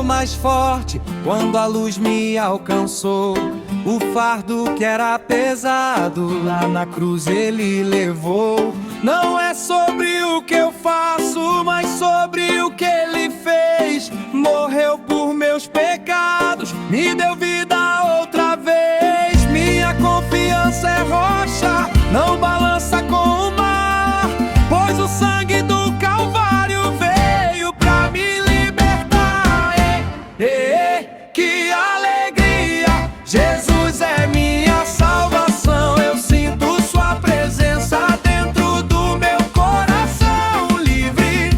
mais forte quando a luz me alcançou. O fardo que era pesado lá na cruz ele levou. Não é sobre o que eu faço, mas sobre o que ele fez. Morreu por meus pecados, me deu vida outra vez. Minha confiança é rocha, não balança com o mar, pois o sangue do Calvário veio pra me libertar. Que alegria! Jesus é minha salvação. Eu sinto sua presença dentro do meu coração. Livre,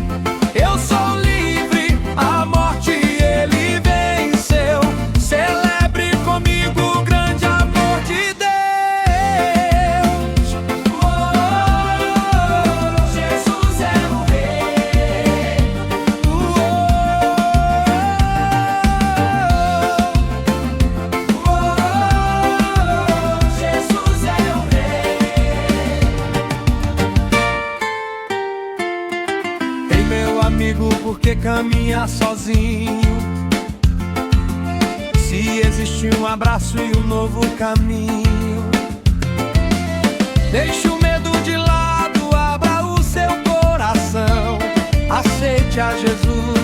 eu sou livre, a morte ele venceu. Celebre comigo o grande amor de Deus. Jesus é o Rei. Jesus é o Rei. Ei, meu amigo, por que caminhar sozinho? Se existe um abraço e um novo caminho. Deixe o medo de lado, abra o seu coração, aceite a Jesus.